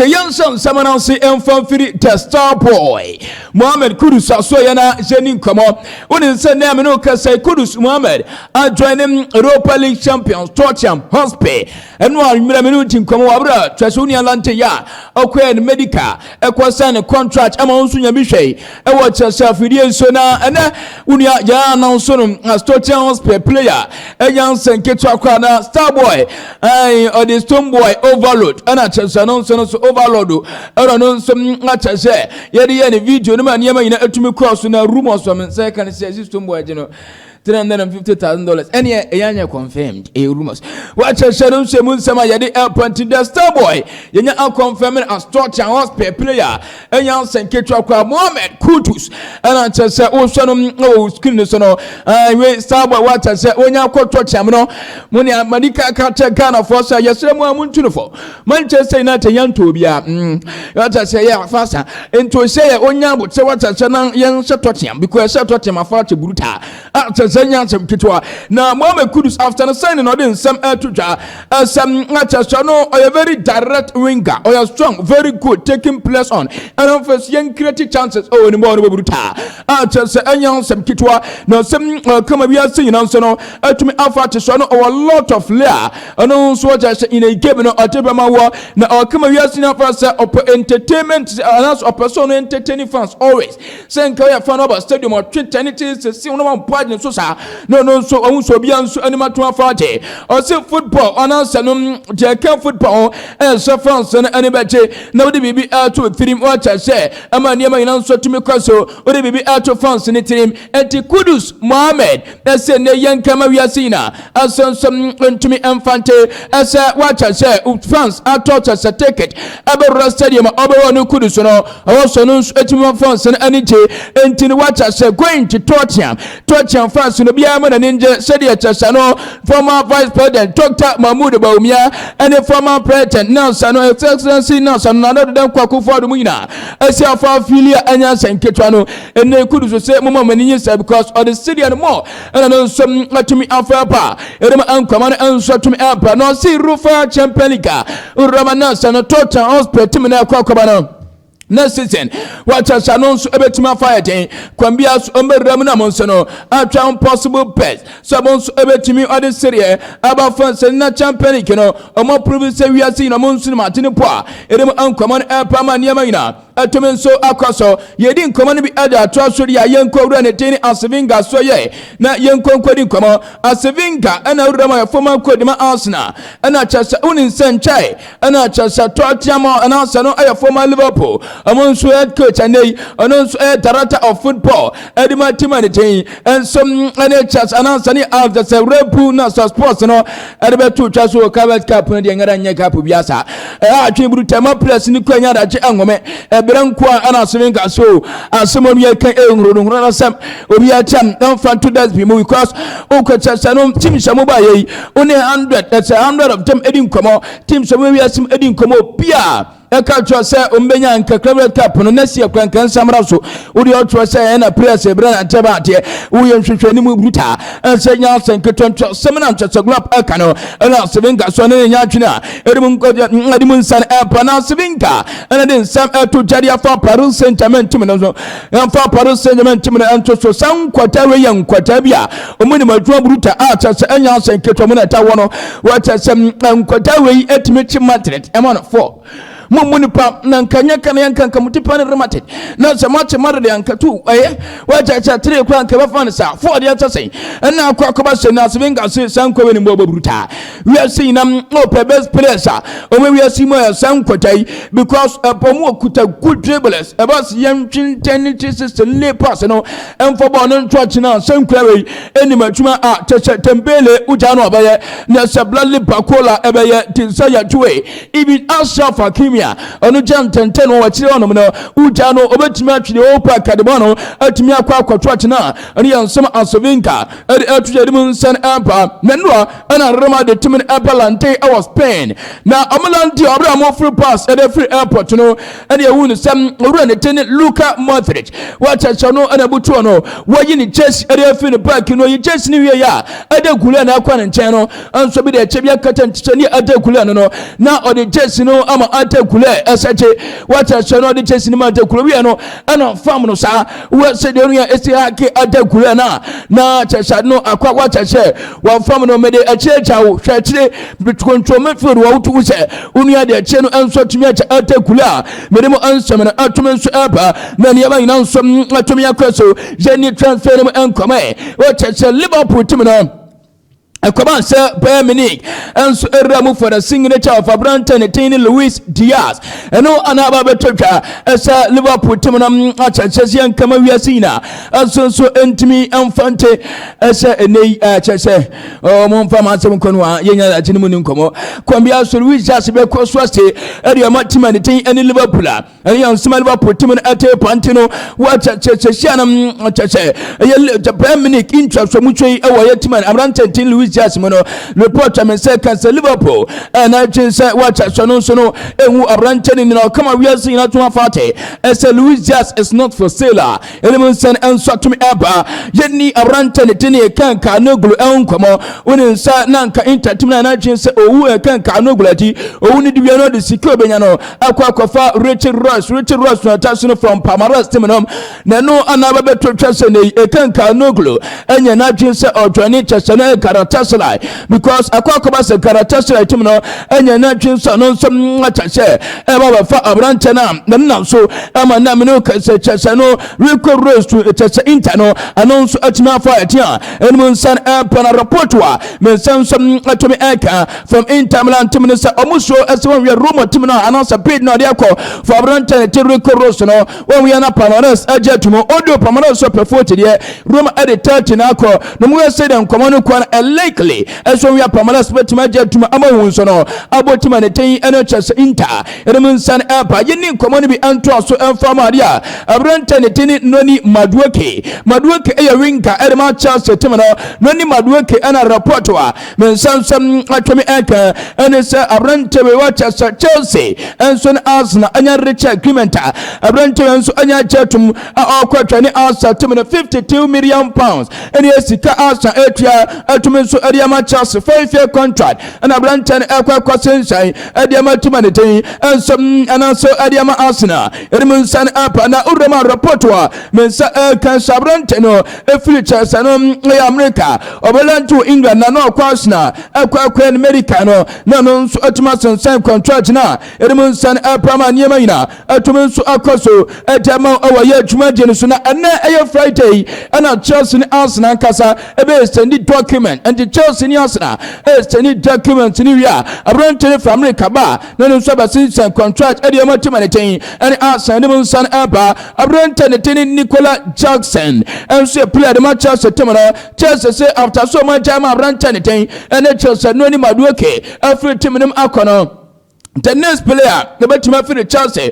okay yansan samanansi enfamfiri the star boy Mohamed Kudus aso yana jeni nkomo woni se na me no kasa Kudus Mohamed a join him Europa League champions Tottenham Hotspur eno a mira me no tinkomo wabra twaso ni alante ya okwe medical ekwasan contract ama onso nya bihwe e wo Chelsea fidie so na ena woni ya announce no Tottenham Hotspur player yansan ketu akwa na star boy or the stone boy overload ana Chelsea no so overload era no so Chelsea yede video no ma niam nyina atumi cross na rumors so men say can say stone boy you know $350,000 and yeah confirmed a rumors what Chelsea say mun sama yede airport the star boy yenya confirming as Tottenham Hotspur player yansan ketu akwa Mohamed Kudus ana Chelsea o so no screen so no we star boy what Chelsea onya Tottenham no muni amadika kata Ghana for say yesre mu amuntu for Manchester United yanto bia what say ya fasa into say onya bo say what say na yen se Tottenham because say Tottenham afa che bruta Tanzania sem kitwa na Mohamed Kudus after the signing of them some atutwa some Manchester no a very direct winger or strong very good taking place on and first young creative chances oh ni mo no bruta Chelsea anya sem kitwa no some come we are seeing now so no atumi afa che so no a lot of layer and so just in a game no atebama wo na come we are seeing afa say entertainment and person entertaining fans always saying ka ya fan about stadium or 20 see no one point so sa no so ohun so bia nso anima to afa je o say football announce no je kan football so fans na ani beche na we bibi to three watch say ama niam ina nso tumi kwaso we bibi to fans ni trim enti Kudus Mohamed say ne yankama we asina asonsom ntumi enfante asa watch say fans atouch as a ticket abere stadium obere no Kudus no also no etumi fans na ani je enti ni watch say going to Tottenham fans no bia ma na ninja said Chelsea no former vice president Dr. Mahmoud Bawumia and the former president Nelson Excellency Nelson na do dem kwakufo do muina esi afa filia anya senketwa no ene Kudus say mama maninyi say because of the city and more and no some atumi afa pa edem ankwama no so atumi apa no see Rufa Champions League Ramana San Tottenham Hotspur team na kwakwaba no next season what has announced ebetima fire ten kwambia so omeram na monso no atwa impossible best so monso ebetimi other serie aba fans na champion league no omo prove say we are seeing monso no matini po a edem ankwama no epama niam ina atomen so akwaso yedi nkwama no bi ada atwa so ya yenko wura ne teni Asevinga so ye na yenko nkwadi nkwama Asevinga ana wura ma former code ma Arsenal ana Chelsea unin senchai ana Chelsea Tottenham ana Arsenal ay former Liverpool among head coach and they announce a director of football Edima Timanity and some NHS announce any of the Repu Nasa Sports no Edbetu Chasu Kabat Cap and the Yangaranya Capubiasa Achibru Tama Press in the Kenya Angome Ebrankwa and Asevinga so as someone we can Sam Obia Cham don't front to that be because Okachasano Tim Samubai only 100 that's 100 of them Edim Como Tim Samuel Sim Edim Como Pia Eka say umbenya nka Club Cup no nasi akwankan samra so odi otro say na press e brana teba ate uye nhwehwani mu bruta ensenya senketonto semina ncho glop eka no na Asevinga so na nya twina edimu ngadimu nsan e na Asevinga na den sam to jaria for Paris Saint-Germain tim no so for Paris Saint-Germain tim no nto so san kwata we yan kwata bia omuni madwo bruta a chase enya senketo mu na ta wono wa chase kwata we etimi chi Madrid e ma no 4 mumuni pa nankanya kana yankanka mutipane remated na samache marade yankatu wacha cha 3 kwa nka bafana sa 4 dia tsase na akwa se na Asevinga se sanko we ni mbobo bruta we are seeing ope best players we are seeing more sankotai because pomu okuta good dribblers about young tendency system le pass no enfo ball no touch na sanko we eni matuma a cheche tembele uja no abaye na sablali bakola ebeye tinsaya tuwe even Ashraf Hakimi onu jantenten wo wachire ono no uja no obetimi atwire opa kadebono atimi akwa twatch na ani yansem Asevinga atuje dim nsan ampa menwa ana rema de timin apalante I was Spain na omelanti obra mo free pass at the free airport no ani ehunu sam owura ne tene Luka Modric wacha no ana butu no wayi ni Chelsea at the free back no yi Chelsea ni wie ya adagulu na akwa ne nchen no anso bi de chebia kata ntichani adagulu no na odi Chelsea no ama atakule eseche wacha chano de chesinima atakule wi no ana fam no sa we se de no esi hake atakule na chacha no akwa wacha che wa fam no mede achecha wo hwachire control midfield wa wutu se unia de che no enso tumi acha atakule mede mo ansem na atumi nso aba na ne ba ina nso atumi akwaso jeni transfer mo enkome wacha che Liverpool tumi no Akwaba se Bayern Munich enso eramu for the signature of Abraham Tini Luis Diaz eno anaba betotwa esa Liverpool team na achachesi ankama wiasina enso entimi amfante esa enei achese mo mfa masem konwa yenya achini mu nkomo kwambia so Luis Diaz be ko so ase area matima ne tin eni Liverpool eni ansema Liverpool team na ate pantino wa achachesi anam achache Bayern Munich interest mu twei e wo yetima Abraham Tini Luis Just mono report am say can Liverpool and I just say watch so no ehu abrantani no come we are seeing na 240 as Luis Just is not for sale element sen enso to me aba yeni abrantani tini kan ka no glu enkomo woni sa nanka interteam na just say owu kan ka no glu ati owu ni dibia no de secure benya no akwa Richard Ross no attach no from Palmeiras team no na no anaba beto twase ne kan ka no glu enya na just say odwani chese na karata because akwakoba se Galatasaray team no enya na twinso no nsom achache e baba fa abrantana na so ama na me no kase chese no Rico Rose to chese Inter no anonso atima fa etia enmun san pana report wa men sansom atomi eka from Inter Milan team no sa omuso ese we Roma team no anonso bid no de akọ for abrantana te Rico Rose no when we na Palmeiras ajetumo odo Palmeiras so perforte de Roma at the 30 na akọ no mu say dem komo kwan likely as we are Palmeiras betima jetuma amawunso no abotima ne ten NHS Inter eremun san apa yeni komo ne bi anto so enfama dia abranta ne ten noni Madueke e winka erema Chelsea team no noni Madueke ana report wa men sansam atwemi eka ene se abranta we watch Chelsea enso Arsenal anya rich agreement abranta enso anya jetum akwatwa ne Arsenal team no 52 million pounds ene esika Arsenal etua atumi so Adiama Chelsea 5-year contract and Abraham Ekwa Sensei Adiama Tumanete and some and also Adiama Arsenal Edmund San Apa na Urama Rapportua Mensa Kan Sabranteno a future Sanom America Obelan to England na no Kwasna Ekwa Americano no so Atmason sign contract na Edmund San Apa Maniamina Atumen so Akoso Atama our year Jumajenusuna and na Friday and Chelsea Arsenal Casa ebe send document and the Chelsea ni Arsenal send document ni wia Abraham from America ba no so ba sin contract e ma team anything and Arsenal dem san aba Abraham ten Nicola Jackson and so player the match Chelsea say after so much time Abraham ten and Chelsea no ni Madueke after team dem akono. The next player, the Batima for the Chelsea,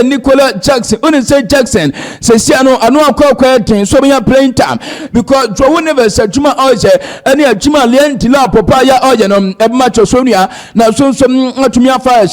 Nicola Jackson. Only say Jackson, say Siano, I know I'm quite so we are playing time because Joe never said Juma Oje, and yeah, Juma Lientila, Papaya Ojanum, a match of Sonia, now soon some to me a fire,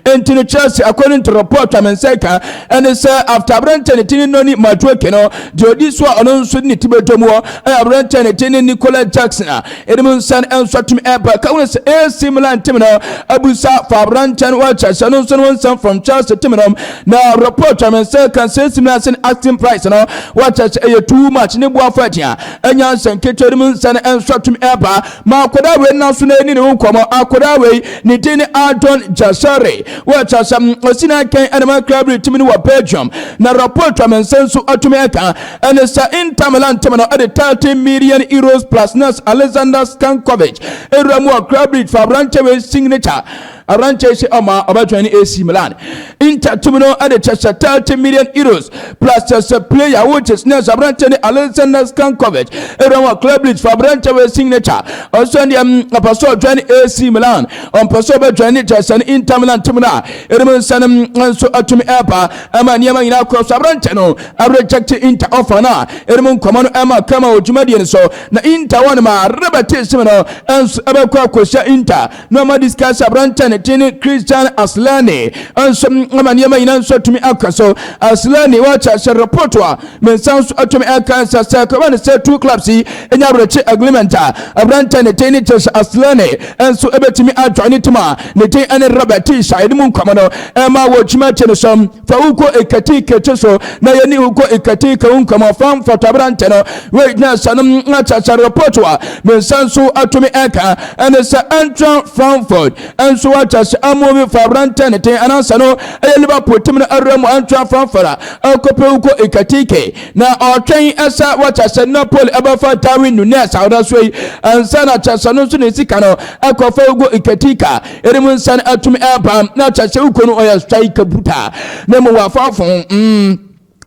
and to the Chelsea, according to report, I'm in second, and they say after Brenton, it didn't know my workino, this one alone should need to be to more. I have rented it in Nicola Jackson, Edmund San and Satum Epa, Counts a similar Timino, Abusa, Fabranton. Watch I know someone from Chelsea team now report I say can say similar asking price no watch I too much ni bua fight ya enya san ketwerimun san enshot me eba ma akoda we na so na ni ne nkomo akoda we ni tin Adon Jasare watch some osina kan animal club team ni wa Belgium na report I say so atumeka and sa Inter Milan team no at 30 million euros plus nas Alexander Stankovic eramu club for branch we signature Aranche se ama obatwani AC Milan Inter Tumino at the 30 million euros plus just a player which is next Abrantani Alexander Stankovic Erawa club league for Abrantani signature also the Pastor join AC Milan on Pastor join just an Inter Milan Tumina Eraman Sanam so atumi Eba ama niema ina cross Abrantano I reject Inter offer na Eraman Command Emma Kama Ojumadian so na Inter one ma rebate Simino and Abakwa Kosha Inter no ma discuss Abrantani ne tin Christian Aslani anso amaniema ina nso tumi akaso Aslani wacha se report wa mensanso atumi aka sasa ka wan say two clubs enya breche agreement abranta ne tin Aslani anso ebetumi adwane tuma ne tin ane Robert side mu nkwamano ema wo tuma che no som fa uko ekati kecheso na yeni uko ekati ka unkwama fam fa abranta no we na sanum acha report wa mensanso atumi aka ane sa Antoine Frankfurt anso wacha se amobi fa abranta ne tin anansa no Liverpool tim na aramu Antoine Frankfurt akope uko ekatike na otwen esa wacha se Napoli abafa Darwin Nunes awdasoi ansa na chasa no so ne sika no akofa ugo ekatika erimu san atumi aba na chasa uko no oya strike buta na mo wafafon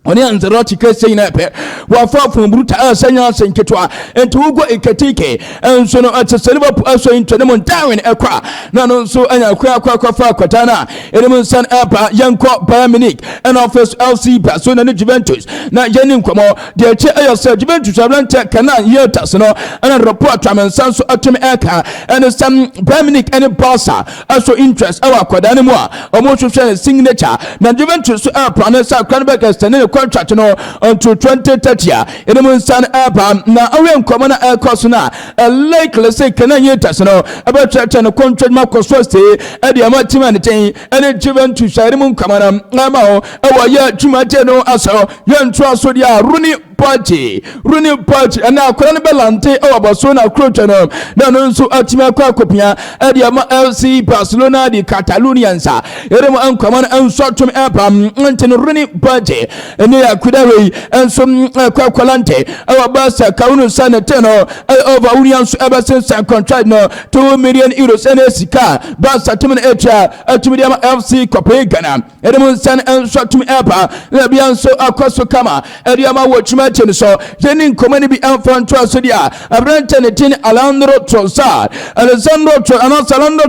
oni anzero chike seyina pe wafafon bruta asanya senketwa enti ugo ekatike enso no atse Liverpool aso into ne Darwin ekwa na no so anya kwa fa kwatana erimu san aba yanko Bayern Munich and office FC Barcelona ne Juventus na yeni nkomo de che ayose Juventus ablante kana yetas no ana report amensan so atumi eka and some Bayern Munich and Barca aso interest awa kwadane mu a omo hwehwe signature na Juventus so plan sa Cranberg extend contract no until 2030 erimu san aba na awe nkomo na ekoso na likely say kana yetas no about no contract makoso stay e de amatima ne ten ene Juventus erimu nkomo na ma o ewa ye twumate no aso ye nto aso dia Rooney Party and now Koran Belante or Barcelona Croton no nso atima kwa kopia e de ama FC Barcelona di Catalonians eremu ankwama anso tum epam antin Rooney Party ene akudawe enso kwa kwalante awa Barca kaunu sanete no over Williams ever since contract no 2 million euros ene sika Barca tum etra atumi de ama FC Copenhagen eremu san enso tum epa na bia nso akoso kama e de ama wochuma chen so jeni nkomani bi amfanto asodia abrante ne tin Alejandro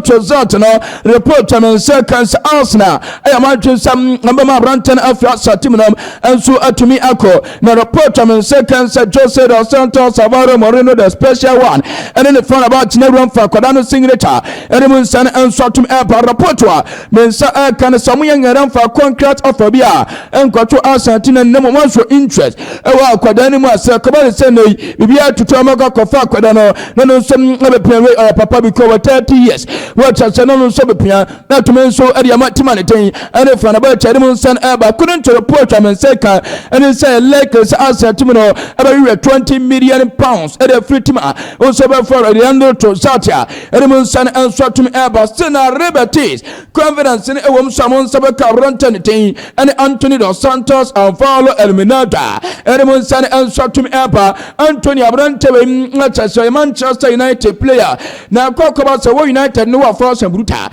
Trossard no report amense kansa Arsenal ayama sam ngamba abrante na afia satimnam enso atumi ako na report amense kansa Jose dos Santos Alvaro Moreno the special one and in the front about everyone for Cordano signature and san enso atum e report wa mensa kan samuya ngaran for contract offer bia enkwato Arsenal nemo manso interest ewa Cordano mu asa kabale senei bibia tutu amaka kofa Cordano no so ebepia we papa because 30 years what chance no so bepia na tumenso ade amatima ne ten and for na ba chade mu san eba couldn't to report amense kan and say Lakers Arsenal team no about 20 million pounds at a free team also for Alejandro Trossard and mu san enso tum eba sena rebatis confidence in ewom samon sabaka rantan ten and Anthony dos Santos and Paulo Almeida and mu san enso tum eba Anthony Abrante we Manchester United player na kokoba so United no force bruta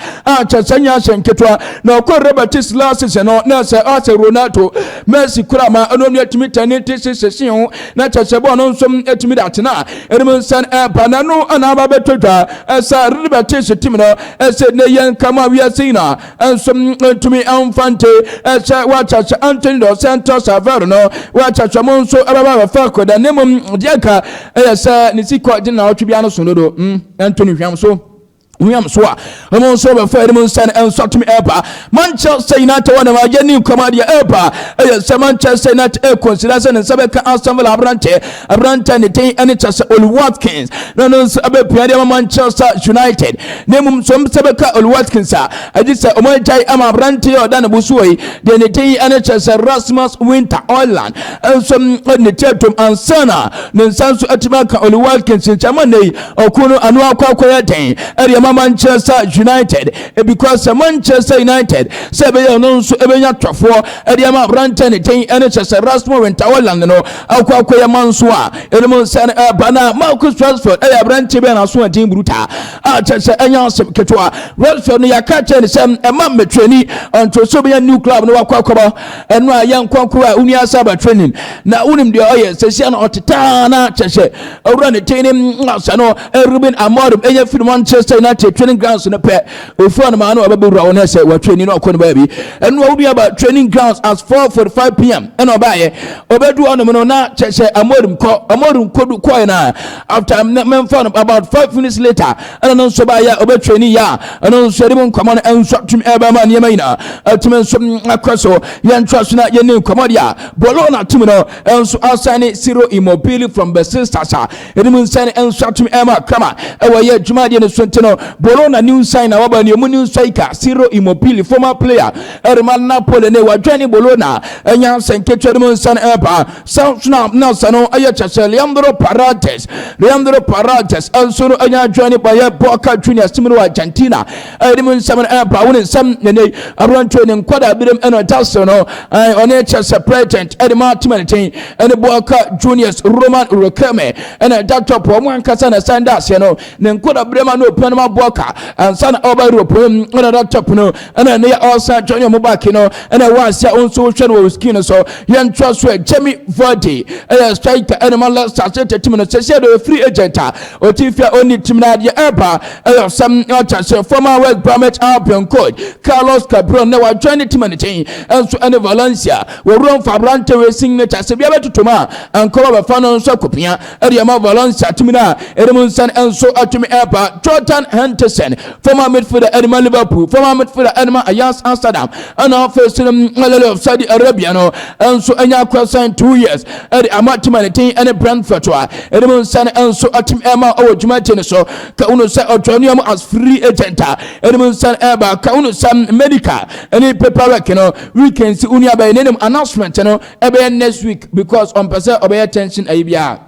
chasanya senketwa na ko rebatis last season no say Ronaldo Messi kurama anonu atimi tanete sesesion na chasebo no nsom atimi datena erimu san banano anaba betodwa esa rebatis team no ese ne yen kama wi asina nsom atimi amfante esa wacha Anthony dos Santos Alvaro no wacha monso ababa fa da nemum diaka esa nisiko dina otwibia no sonodo Anthony hwam so William Swa, among so be fair Munsan and Sotum Eba, Manchester United one of our genuine commadia Eba, Manchester United consideration and Sabeka Aston Villa Abrante and the and it's Ol Watkins, no Abe Manchester United, name some Sabeka Ol Watkins, I just say Omajai Abrante or Dan Busui, then the day and it's Rasmus Winter Island, and some Netetum and Sana, then Sansu Atimaka Ol Watkins in Chamane, or Kuno Anua Kwakwa Manchester United because Manchester United sebe no so ebenya twafo e de ma branta ne ten NHS Rasmus Winter Island no akwa ya manso a elemo san bana Marcus Rashford e branta be na so adin bruta a chese enya so ketwa Rashford no yakache ne sem e ma metreni onto so be new club no akwa eno a yankwankwa uni asaba training na unim de oye sesi na oteta na chese owura ne ten asano Ruben Amorim enya fi Manchester United training grounds no pe ofu on ma no obebura won say wa training no akọ no ba bi enu obi about training grounds as 4:45 p.m. and obaye obedu on no na cheche amorum kodu ko na after men found about 5 minutes later and no so ba ya obe training ya and so dem nkomo no enso tum eba ma ne mayina atumen so akwaso yan trust na ye ne nkomo dia Bologna tum no enso asane Ciro Immobile from Besiktas edim nsane enso tum ema kama ewa ye adwuma de ne so ntino Bologna new sign na waba ne mu new striker Ciro Immobile former player Real Napoli ne wadwani Bologna enya senketwe dem nsane eba Southampton na sano aye chese Leandro Paredes enso no enya adwani baye Boca Juniors timro Argentina edim nsane eba woni sam ne abranto ne nkwada bidem eno taso no one chese president edema timaniten ene Boca Juniors Roman Rekeme ene datop o mwan kasa na Sanders no ne nkwada brema no penema Boca ansana oba Europe ene datop no ene ne also join mo back no ene wansia onso hwe no skin so yen trust Jamie Vardy striker ene Manchester City team no se do free agent otifia oni team na de eba some former West Bromwich Albion coach Carlos Cabron na wa join team na ten enso ene Valencia we run Fabrante we signature se bia betutoma anko ba fa no nso kopia ede ma Valencia team na Edmondson enso atumi eba Jordan Henderson former midfielder Edema Liverpool former midfielder Edema Ajax Amsterdam and our first of Saudi Arabia no enso enya kwasa 2 years ede amatima na ten ene Brentford wa Edmondson enso atumi ema owajuma ten so ka uno se otwaniam as free agent Edmondson eba ka uno sam medical any paperwork no weekend si unia ba nenem announcement no ebe next week because on person obey tension ayibia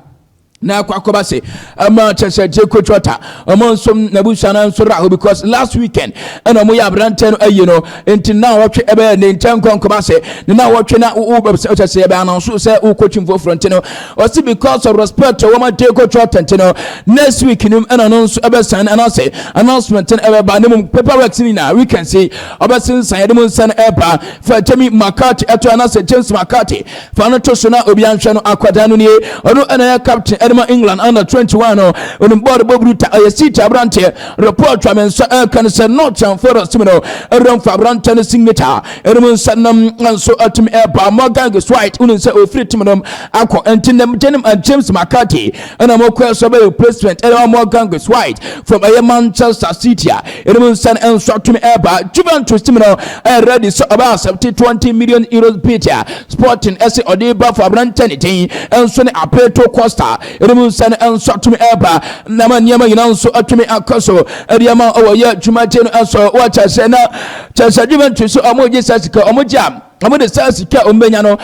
na kwakoba se ama chese je kochota omonsom na busana nso raho because last weekend and omo ya brante no ayi no enti na wotwe ebe ne ntan konkoba se na wotwe na u chese ebe anonso se u coaching for front no o si because of respect to woman je kochota ntino next week nim and nso ebe san and say announcement ebe ba nem paperwork ni na we can see obe sin san edem san eba for Jamie McCarthy eto na say James McCarthy for no to so na obi anhwe no akwada no nie ono na captain Edema England under 21 on board Bobruta Ayesita Abrante report from can say not for us no run for Abrante signature Edmund Sanam and so atom air Morgan is right un say o free timum akọ entinem denim and James McCarthy and am question replacement Edmund Morgan is right from Manchester City Edmund San and so atom air Juventus timum ready so about 20 million euros Peter Sporting SA Odeba for Abrante and so Apeto Costa Edmondson enso atumi eba na manyama ina nso atumi akoso ediama owoye dwumate no enso wa chase na chase Juventus omoje sasika omojam amode sasika ombenya no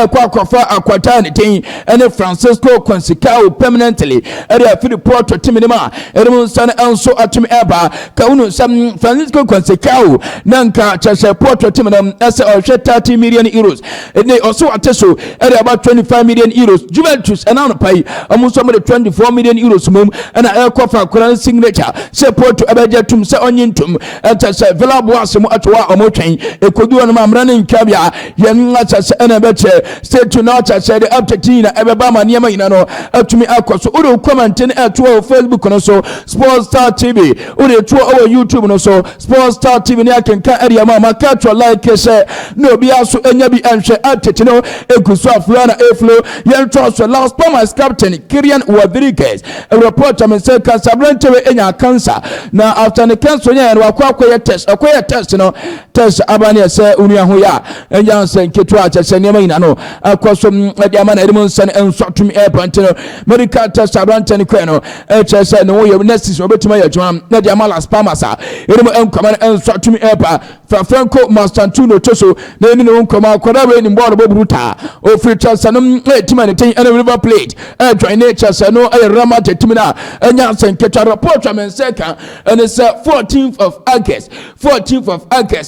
kwa akwafa akwata ne ten ene Francisco Consicao permanently area fi report team ne ma Edmondson enso atumi eba ka unu sam Francisco Consicao nanka chase report team no ese ohwe 30 million euros ene also ateso area about 25 million euros Juventus and now pay almost 24 million euros mum and a kofa kuran signature support to abejatum se onyintum enta se Villa Boas mu atwa omotwen ekodu on mamra ne nkabia yen ata se na beche state to not se the update na ebeba ma niam ina no atumi akoso uru comment ne atwa Facebook no so Sports Star TV uru atwa o YouTube no so Sports Star TV ne akenka area ma makatwa like se no bia so enya bi anhwe update no eguso aflora eflo yen trust last Thomas captain Kylian Rodriguez a report am say Casablanca we enya cancer na after the cancer nya no akwa test no test abane say unu ho ya enya say ketu a chese nema ina no akwaso ade ama na Edmondson ensotum airport no medical test Casablanca ni kwe no chese no yo next obetima ya dwam na de ama Las Palmas edemo enkwama ensotum airport Franco Mastantuno Toso na ni no nkoma akwada we ni board Bobruta o free chance no etima ne ten River Plate join nature say no Rama tetimina enya senketa report am seka and it's 14th of August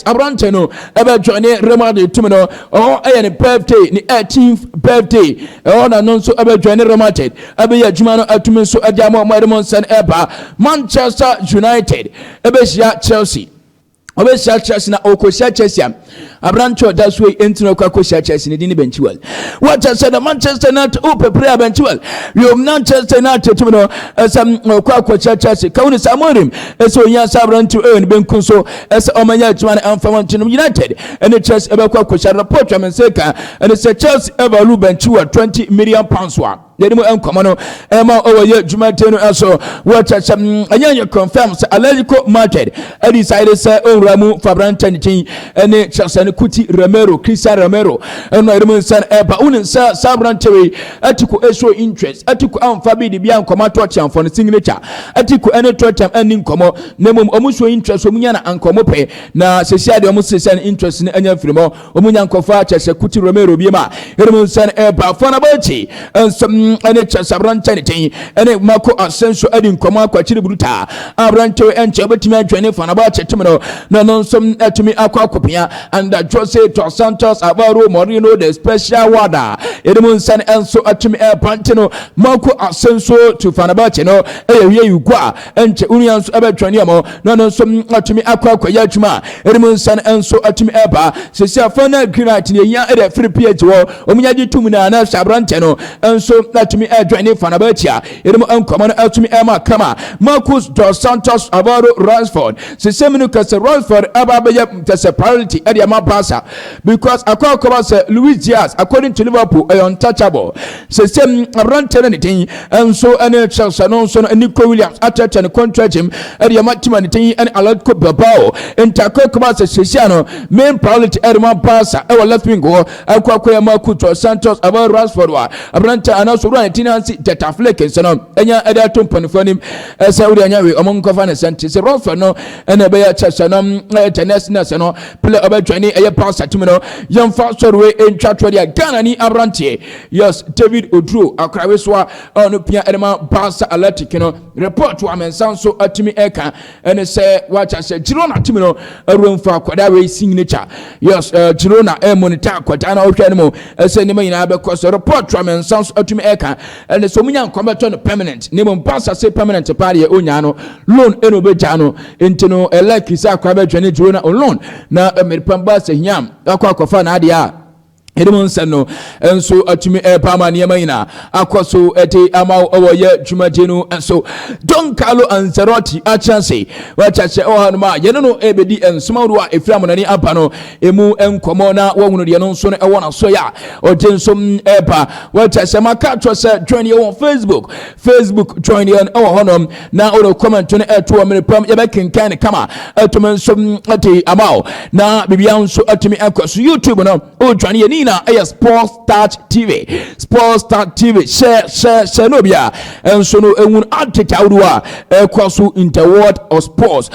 Abrante no ebe join Rama tetimino oh any birthday ni 18th birthday na no so ebe join Rama ted ebe ya juma no atumi so adiamo Edmondson eba Manchester United ebe shia Chelsea obesha Chelsea na okosha Chelsea abrancho that's way entino kwa kosha Chelsea ni dini Benchwell what I said Manchester United prepare Benchwell you Manchester United tumino some kwa kosha Chelsea kauni samorim eso nya sabrancho ni benkunso esa omanya twan amfa Manchester United and Chelsea ebe kwa kosha report amenseka and say Chelsea ever lu Benchwell 20 million pounds wa yenimu enkomono ema owoye jumatenu aso what anya confirm say Atletico Madrid decided say Ramu Fabranta Nitin ene Chelsea Kuti Romero Cristiano Romero eno edemu san eba unin sa Sabrantwe atiku show interest atiku amfabi di bia nkoma to chamfo ne signature atiku ene to cham eni nkomo nemum omu show interest omunya na ankomo pe na sesia de omu sesia interest ne anya firimo omunya nkofa Chelsea Kuti Romero biema edemu san eba fona bachi ene Chelsea Sabranta Nitin ene Marco Asensio edi nkomo akwachiri bruta Abrantwe enche obetimi adwane fona bachi timino no nonsom atumi akwakopia and Jose Dos Santos Alvaro Moreno the special water edemu san enso atumi Pantino Marco Asensio to Fenerbahce no eyewie yugwa enche unianso abetwane mo no nonsom atumi akwakoya atuma edemu san enso atumi eba sesia fana granite ne ya ede free page wo omunya gitum na na Sabrante no enso atumi adwane Fenerbahce edemu enkomo no atumi ema kama Marcos Dos Santos Alvaro Rashford seseminu kase Rashford ababeye tese priority area ma pasa because akwa say Luis Diaz according to Liverpool untouchable sesem Abrante anything and so any Chelsea no so Nico Williams attach and contract him area ma team anything and Atletico Bilbao intakwa say Sesiano main priority area ma pasa e left wing go akwa Marcos Santos about Rashford wa Abrante anaso run tenancy data flake so no enya area tompanfo nim say we anya we omonkofa na sente say Rashford no ena be ya Chelsea no tennis no play over 20 a pass at Tumino, young fast way in Chatwadia, Ghana ni Abrante. Yes, David Odro, Akraweswa, on Pia Edema, Pasa Atletico, report to Amen Sanso Atimi Eka, and they say, what I said, Girona Timino, a room for Quadaway signature. Yes, Girona, a monitor, Quadana Ocanimo, a cinema in Abacos, a report to Amen Sanso Atimi Eka, and the Somian combatant permanent, Nemo Pasa say permanent party, Onyano, loan Enobejano, Intino, Elekisa, Quabe, Jenny Girona alone. Na Ameripamba se nyam akwa kofa na adia edemu nsano enso atumi pama niema ina akoso ete ama owoye jumadenu enso Don Carlo Ancelotti a chance wachache ohanuma yeno no ebedi ensomawru a efra monani apa no emu enkomo na wahunu de no nso no ewona so ya ojensom epa wachache maka twose join you on Facebook join you on honom na oro comment no eto Ameripam yebekenkan kama etomensom ate amao na bibia nso atumi akoso YouTube no o join ye na Sports Touch TV share no bia enso no enwun ateta udwa kwaso in the world of sports